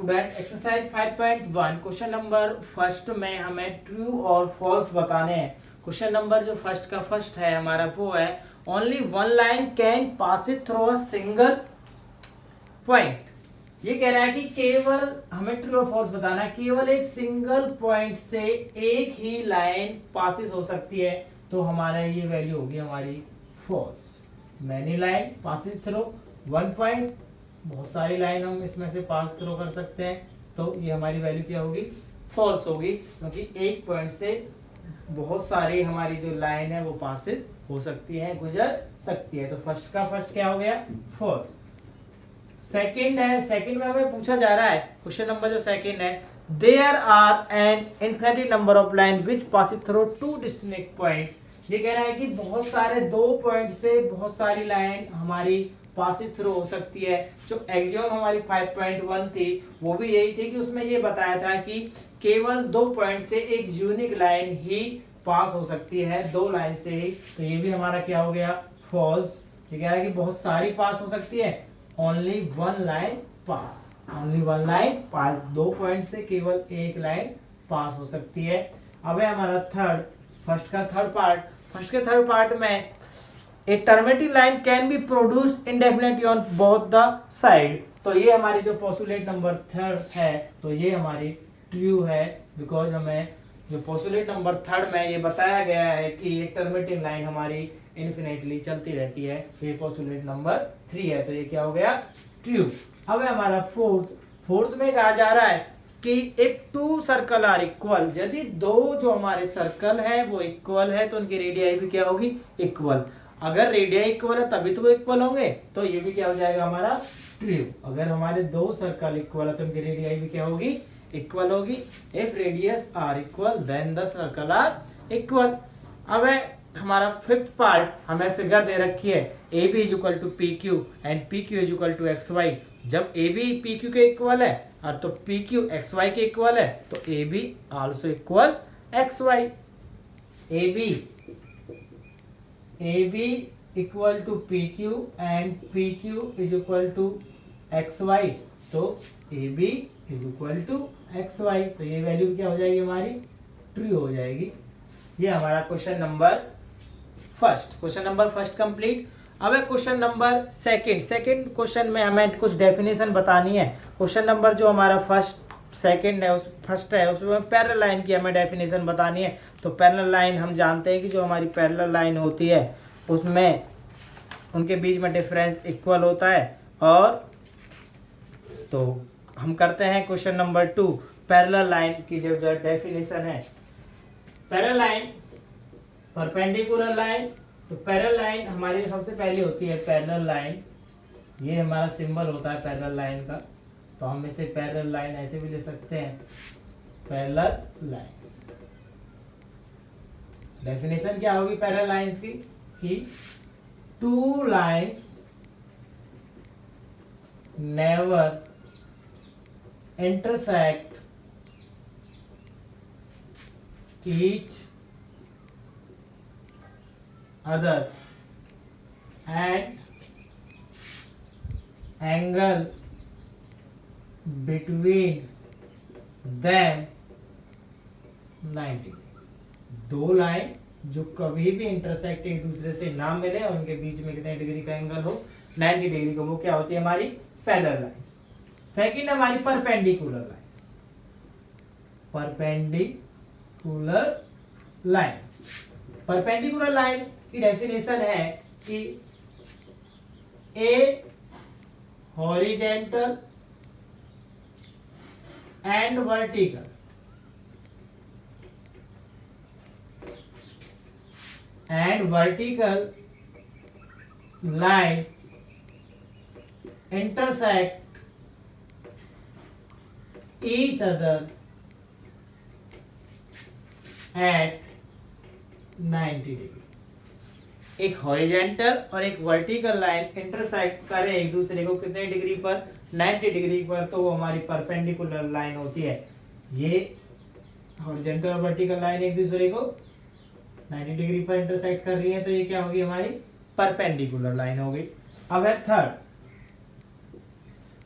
Student exercise 5.1 question number first में हमें true और फॉल्स बताने हैं। क्वेश्चन नंबर जो फर्स्ट है हमारा वो है only one line can pass it through a single point. ये कह रहा है कि केवल हमें ट्रू और फॉल्स बताना है, केवल एक सिंगल पॉइंट से एक ही लाइन पासिस हो सकती है, तो हमारा ये वैल्यू होगी हमारी falls. Many line passes through one point, बहुत सारी लाइन हम इसमें से पास थ्रू कर सकते हैं, तो ये हमारी वैल्यू क्या होगी, फॉल्स होगी, क्योंकि एक पॉइंट से बहुत सारी हमारी जो लाइन है वो पासिस हो सकती है, गुजर सकती है। तो फर्स्ट का फर्स्ट क्या हो गया, फॉल्स। सेकंड है, सेकंड में हमें पूछा जा रहा है, क्वेश्चन नंबर जो सेकंड है, there are an infinity number of line which pass through two distinct point. ये कह रहा है कि बहुत सारे दो पॉइंट से बहुत सारी लाइन हमारी पास थ्रू हो सकती है। जो एग्जाम हमारी 5.1 थी वो भी यही थी कि उसमें ये बताया था कि केवल दो पॉइंट से एक यूनिक लाइन ही पास हो सकती है, दो लाइन से ही। तो ये भी हमारा क्या हो गया, फॉल्स। ये कह रहा है कि बहुत सारी पास हो सकती है, ओनली वन लाइन पास, ओनली वन लाइन पास, दो पॉइंट से केवल एक लाइन पास हो सकती है। अब है हमारा थर्ड, फर्स्ट का थर्ड पार्ट। फर्स्ट के थर्ड पार्ट में ए terminating line can be produced इंडेफिनिटली on both the side. तो ये हमारी जो पोस्टुलेट नंबर थर्ड है, तो ये हमारी ट्रू है, बिकॉज हमें जो पोस्टुलेट नंबर थर्ड में ये बताया गया है कि एक टर्मिनेटिंग लाइन हमारी इन्फिनिटली चलती रहती है, ये पोस्टुलेट नंबर 3 है, तो ये क्या हो गया, ट्रू। अब है हमारा फोर्थ। फोर्थ में कहा जा रहा है कि if two circle are equal, यदि दो जो हमारे सर्कल है वो इक्वल है तो उनकी रेडियाई भी क्या होगी, इक्वल। अगर रेडियाई इक्वल है तभी तो वो इक्वल होंगे, तो ये भी क्या हो जाएगा हमारा ट्रू। अगर हमारे दो सर्कल इक्वल है तो उनकी रेडियाई भी क्या होगी, इक्वल होगी। If radius are equal then the circle are equal. अब है हमारा फिफ्थ पार्ट, हमें फिगर दे रखी है A B is equal to P Q and P Q is equal to X Y. जब ए बी पी क्यू के equal है और तो पी क्यू एक्स वाई के इक्वल है, तो A B also equal X Y. A B equal to P Q and P Q is equal to X Y, तो A B is equal to X Y. तो ये value क्या हो जाएगी हमारी, ट्रू हो जाएगी। ये हमारा question number first, question number first complete. अब है question number second. Second question में हमें कुछ डेफिनेशन बतानी है। क्वेश्चन नंबर जो हमारा सेकंड है, उस फर्स्ट है, उसमें पैरेलल लाइन की हमें डेफिनेशन बतानी है। तो पैरेलल लाइन हम जानते हैं कि जो हमारी पैरेलल लाइन होती है उसमें उनके बीच में डिफरेंस इक्वल होता है। और तो हम करते हैं क्वेश्चन नंबर 2, पैरेलल लाइन की जो डेफिनेशन है। Parallel line, perpendicular line. तो पैरेलल लाइन हमारी सबसे पहले होती है पैरेलल लाइन, ये हमारा सिंबल होता है पैरेलल लाइन का। तो हम इसे पैरेलल लाइन ऐसे भी ले सकते हैं, पैरेलल लाइंस। डेफिनेशन क्या होगी पैरेलल लाइंस की, कि two lines never intersect each other and angle between them 90। दो लाइन जो कभी भी इंटरसेक्ट एक दूसरे से ना मिले और उनके बीच में कितने डिग्री का एंगल हो, 90 डिग्री का, वो क्या होती है हमारी पैरेलल लाइंस। सेकंड हमारी perpendicular lines. Perpendicular line, perpendicular line की डेफिनेशन है कि a horizontal and vertical line intersect each other at 90 degree. एक हॉरिजेंटल और एक वर्टिकल लाइन इंटरसेक्ट करे एक दूसरे को कितने डिग्री पर, 90 डिग्री पर, तो वो हमारी परपेंडिकुलर लाइन होती है। ये हॉरिजेंटल और वर्टिकल लाइन एक दूसरे को 90 डिग्री पर इंटरसेक्ट कर रही है, तो ये क्या होगी हमारी परपेंडिकुलर लाइन होगी। अब है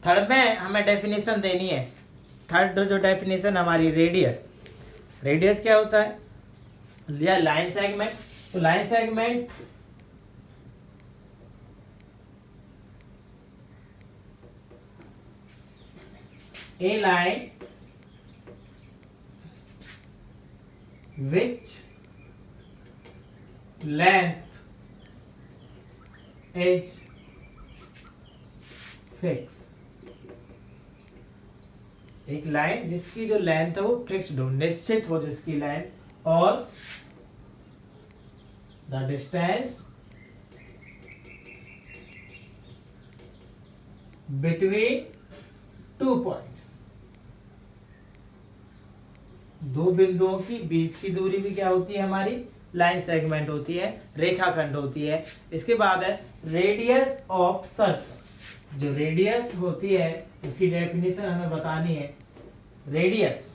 थर्ड में हमें डेफिनेशन देनी है थर्ड जो डेफिनेशन हमारी रेडियस। रेडियस क्या होता है? लिया लाइन सेगमेंट, तो line segment a line which length is fixed, एक लाइन जिसकी जो लेंथ है वो फिक्स्ड हो, निश्चित हो जिसकी लाइन, और the distance between two points, दो बिंदुओं की बीच की दूरी भी क्या होती है हमारी? लाइन सेगमेंट होती है, रेखाखंड होती है। इसके बाद है रेडियस ऑफ सर्कल। जो रेडियस होती है उसकी डेफिनेशन हमें बतानी है। Radius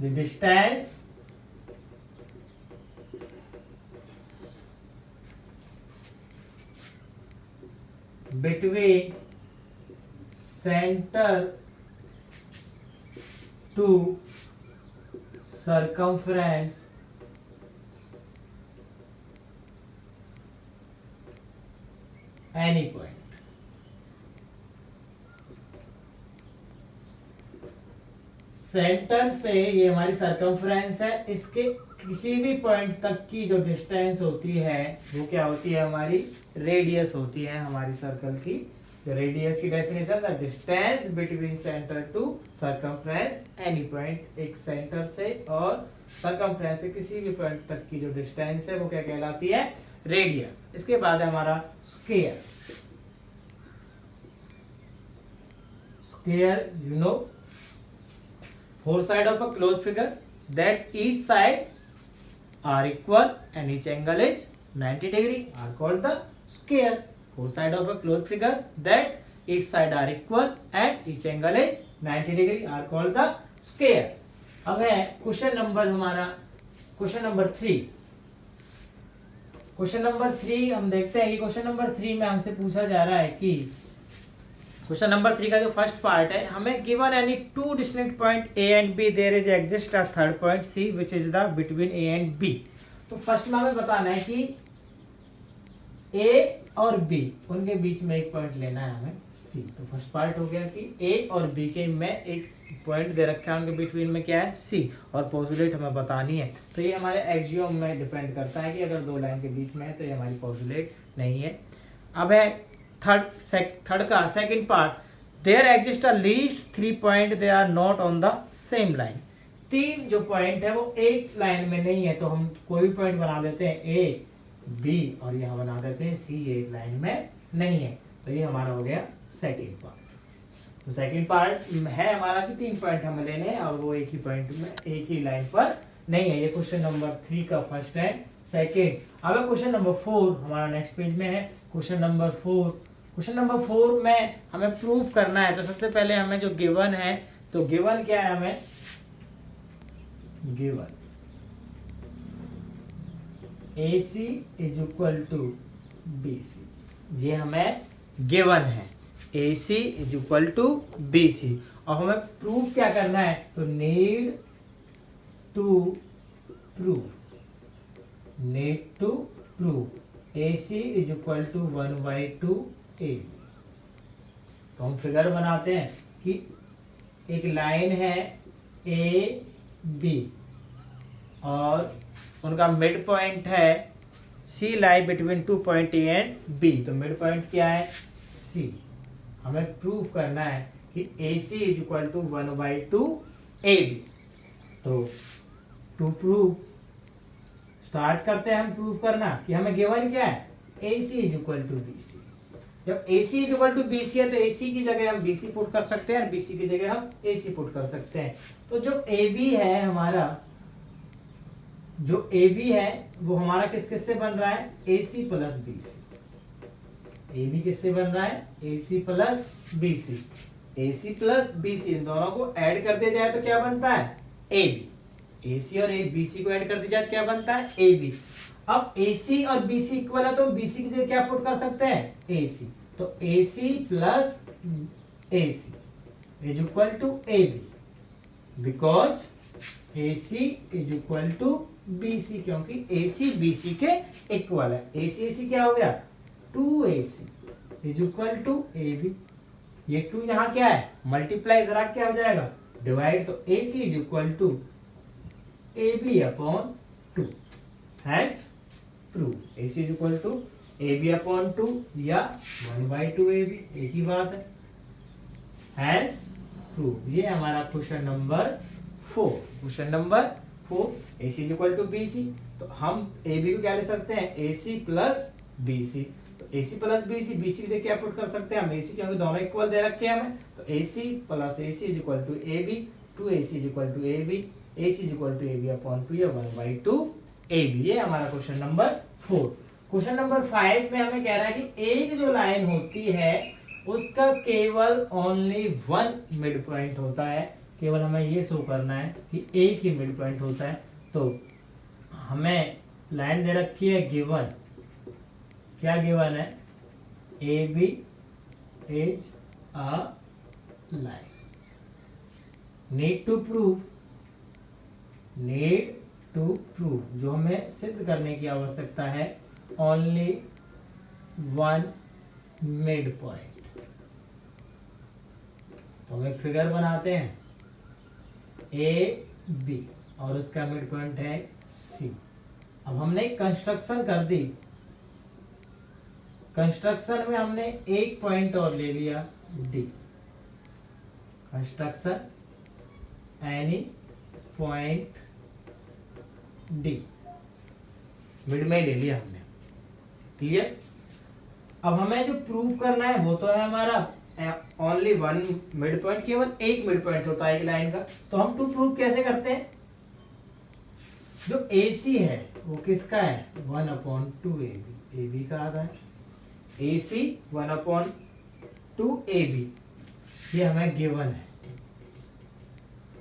the distance between center to circumference any point। Centre से, ये हमारी सर्कमफ्रेंस है, इसके किसी भी पॉइंट तक की जो डिस्टेंस होती है वो क्या होती है? हमारी रेडियस होती है हमारी सर्कल की। तो रेडियस की definition the distance between centre to circumference any point, एक सेंटर से और सर्कमफ्रेंस से किसी भी पॉइंट तक की जो डिस्टेंस है वो क्या कहलाती है? रेडियस। इसके बाद है हमारा square. Square you know, four side of a closed figure that each side are equal and each angle is 90 degree are called the square। Four side of a closed figure that each side are equal and each angle is 90 degree are called the square। अब है question number हमारा, question number 3। Question number 3 हम देखते हैं कि question number 3 में हमसे पूछा जा रहा है कि क्वेश्चन नंबर 3 का जो फर्स्ट पार्ट है, हमें given any two distinct point A and B, there is exist a third point C which is the between A and B. तो फर्स्ट में हमें बताना है कि ए और बी उनके बीच में एक पॉइंट लेना है हमें सी। तो फर्स्ट पार्ट हो गया कि ए और बी के में एक पॉइंट दे रखा है, उनके बिटवीन में क्या है? सी, और पोस्टुलेट हमें बतानी है। तो ये हमारे एक्सियोम में डिपेंड करता है कि अगर दो लाइन के बीच में है तो ये हमारी पोस्टुलेट नहीं है। अब है थर्ड का second part, there exist a least 3 point they are not on the same line. 3 जो पॉइंट है वो एक लाइन में नहीं है, तो हम कोई भी पॉइंट बना देते हैं ए बी और यहाँ बना देते हैं सी, एक लाइन में नहीं है। तो ये हमारा हो गया सेकंड पार्ट। तो सेकंड पार्ट है हमारा कि 3 पॉइंट हमें लेने हैं और वो एक ही पॉइंट में, एक ही लाइन पर नहीं है। ये क्वेश्चन नंबर 3 का फर्स्ट एंड सेकेंड। अब क्वेश्चन नंबर 4 हमारा नेक्स्ट पेज में है। क्वेश्चन नंबर 4, क्वेश्चन नंबर 4 में हमें प्रूव करना है। तो सबसे पहले हमें जो गिवन है, तो गिवन क्या है? हमें given AC is equal to BC, ये हमें गिवन है। AC is equal to BC, और हमें प्रूव क्या करना है? तो need to prove AC is equal to 1/2 AB। तो हम फिगर बनाते हैं कि एक लाइन है ए बी और उनका मिड पॉइंट है C, lie between 2 point A and B। तो मिड पॉइंट क्या है? C। हमें प्रूव करना है कि AC is equal to 1/2 AB। तो टू प्रूव स्टार्ट करते हैं हम प्रूव करना कि हमें गिवन क्या है? AC is equal to BC। जब AC is equal to BC है तो AC की जगह हम BC पुट कर सकते हैं और BC की जगह हम AC पुट कर सकते हैं। तो जो AB है हमारा, जो AB है वो हमारा किस किस से बन रहा है? AC plus BC। AB किससे बन रहा है? AC plus BC। AC plus BC इन दोनों को ऐड कर दिया जाए तो क्या बनता है? AB। AC और BC को ऐड कर दिया जाए तो क्या बनता है? AB। अब AC और BC इक्वल है तो BC की जगह क्या पुट कर सकते हैं? AC। तो A C plus A C is equal to A B, because A C is equal to B C, क्योंकि ए सी बी सी के इक्वल है। ए सी क्या हो गया, 2ac is equal to A B. ये 2 यहाँ क्या है, मल्टीप्लाई इधर क्या हो जाएगा, डिवाइड, तो A C is equal to A B upon 2, hence prove. A C is equal to A B upon 2 या 1/2 ए बी, एक ही बात है, हैंस प्रूव। ये हमारा question number 4। Question number 4, A C is equal to B C, तो हम A B को क्या ले सकते हैं, ए सी प्लस बी सी। तो A C plus B C, B C से क्या पुट कर सकते हैं हम, ए सी, क्योंकि दोनों इक्वल दे रखे हैं हमें, तो A C plus A C is equal to A B, 2ac is equal to A B, A C is equal to A B upon 2 या 1/2 ए बी। ये हमारा क्वेश्चन नंबर 4। क्वेश्चन नंबर 5 में हमें कह रहा है कि एक जो लाइन होती है उसका केवल ओनली 1 मिड पॉइंट होता है। केवल हमें ये शो करना है कि एक ही मिड पॉइंट होता है। तो हमें लाइन दे रखी है गिवन, क्या गिवन है, A B is a line, need to prove, जो हमें सिद्ध करने की आवश्यकता है, ओनली 1 मिड पॉइंट। तो हम एक फिगर बनाते हैं, ए बी और उसका मिड पॉइंट है सी। अब हमने कंस्ट्रक्शन कर दी, कंस्ट्रक्शन में हमने एक पॉइंट और ले लिया D, construction any point D, mid में ले लिया हमने, क्लियर। अब हमें जो प्रूव करना है वो तो है हमारा ओनली 1 मिड पॉइंट, केवल एक मिड पॉइंट होता है एक लाइन का। तो हम टू प्रूव कैसे करते हैं, जो AC है वो किसका है, 1/2 AB, AB का आधा है, AC 1/2 AB, ये हमें गिवन है।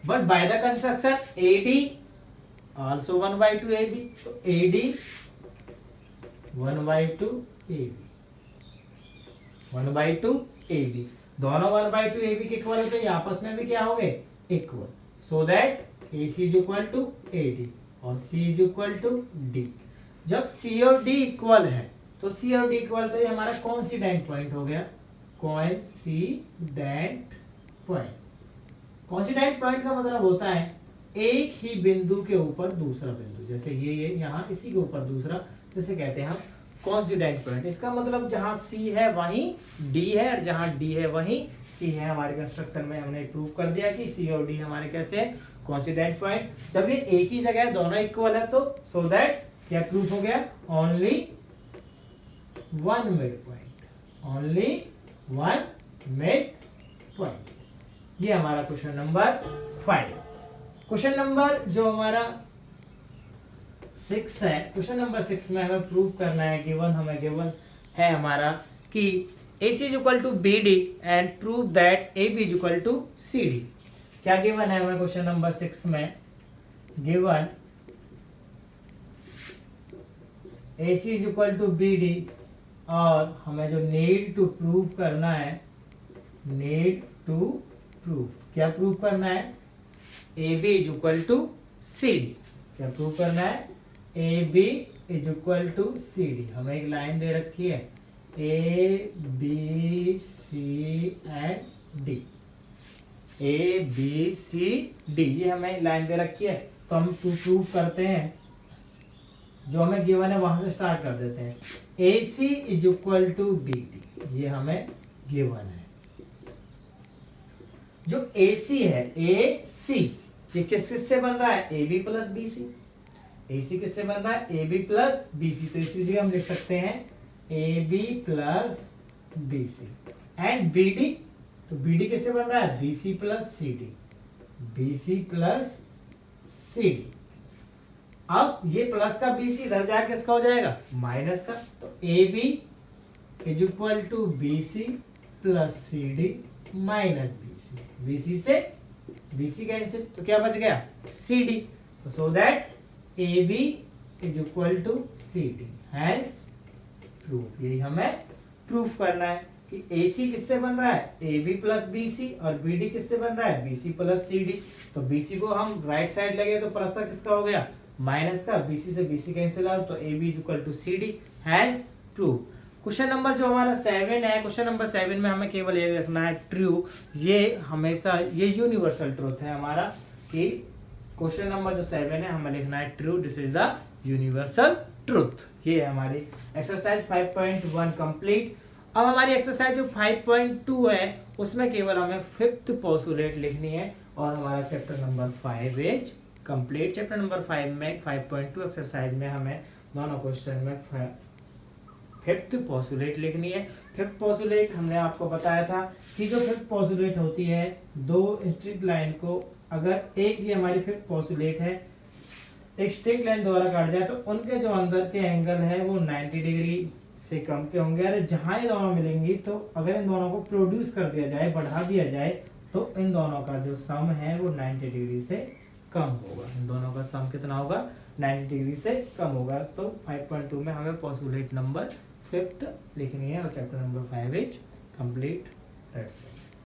But by the construction AD also 1/2 AB, तो AD 1/2 AB, 1/2 AB, दोनों 1/2 AB के इक्वल होते हैं, आपस में भी क्या हो गए, equal, so that AC is equal to AD और C is equal to D। जब C और D इक्वल है तो C और D इक्वल, तो ये हमारा कोइंसिडेंट पॉइंट हो गया, कोइंसिडेंट पॉइंट। कोइंसिडेंट पॉइंट का मतलब होता है एक ही बिंदु के ऊपर दूसरा बिंदु, जैसे ये यहाँ इसी के ऊपर दूसरा, जैसे कहते हैं हम कोइंसिडेंट पॉइंट। इसका मतलब जहां C है वहीं D है और जहां D है वहीं C है। हमारे कंस्ट्रक्शन में हमने प्रूव कर दिया कि C और D हमारे कैसे है, कोइंसिडेंट पॉइंट। जब ये एक ही जगह है, दोनों इक्वल है, तो सो दैट क्या प्रूफ हो गया, only 1 mid point, only 1 mid point. ये हमारा क्वेश्चन नंबर 5। क्वेश्चन नंबर जो हमारा 6 है, क्वेश्चन नंबर 6 में हमें प्रूव करना है, गिवन हमें गिवन है हमारा कि AC is equal to BD and prove that AB is equal to CD। क्या गिवन है हमें क्वेश्चन नंबर 6 में, given AC is equal to BD और हमें जो नीड टू प्रूव करना है, नीड टू प्रूव, क्या प्रूव करना है, AB is equal to CD। क्या प्रूव करना है, AB is equal to CD। हमें एक लाइन दे रखी है A B C and D, A B C D, ये हमें लाइन दे रखी है। तो हम टू प्रूव करते हैं, जो हमें गिवन है वहां से स्टार्ट कर देते हैं। AC is equal to BD, ये हमें गिवन है। जो AC है, AC ये किस से बन रहा है, AB प्लस BC। AC किससे बन रहा है, AB प्लस BC, तो इसी जगह हम लिख सकते हैं AB plus BC and BD, तो BD किससे बन रहा है, BC plus CD, BC plus CD। अब ये प्लस का BC इधर जाके किसका हो जाएगा, माइनस का, तो AB is equal to BC plus CD minus BC, BC से BC कैंसिल, तो क्या बच गया, CD। तो so that AB is equal to CD, hence proof. यही हमें प्रूफ करना है। कि AC किससे बन रहा है, AB प्लस BC, और BD किससे बन रहा है, BC प्लस CD। तो BC को हम राइट साइड लगे तो प्लस का किसका हो गया, माइनस का, BC से BC कैंसिल आउट, तो AB equal to CD, has true. Question number जो हमारा 7 है, क्वेश्चन नंबर 7 में हमें केवल ये रखना है ट्रू। ये हमेशा ये यूनिवर्सल ट्रूथ है हमारा कि क्वेश्चन नंबर जो 7 है हमें लिखना है true, this is the universal truth. ये है हमारी एक्सरसाइज 5.1 कंप्लीट। अब हमारी एक्सरसाइज जो 5.2 है उसमें केवल हमें फिफ्थ पोस्टुलेट लिखनी है और हमारा chapter number 5 is complete. Chapter number 5 में 5.2 एक्सरसाइज में हमें दोनों क्वेश्चन में फिफ्थ पोस्टुलेट लिखनी है। फिफ्थ पोस्टुलेट हमने आपको बताया था कि जो फिफ्थ पोस्टुलेट होती है, दो स्ट्रेट लाइन को अगर एक ही हमारी फिफ्थ पोस्टुलेट है एक स्ट्रेट लाइन द्वारा काट जाए तो उनके जो अंदर के एंगल है वो 90 डिग्री से कम के होंगे। अरे जहां ये दोनों मिलेंगी तो अगर इन दोनों को प्रोड्यूस कर दिया जाए, बढ़ा दिया जाए, तो इन दोनों का जो सम है वो 90 डिग्री से कम होगा। इन दोनों का सम कितना होगा, 90 डिग्री से कम होगा। तो 5.2 में हमें पोस्टुलेट नंबर 5th लिखनी है और chapter number 5 is complete. That's it.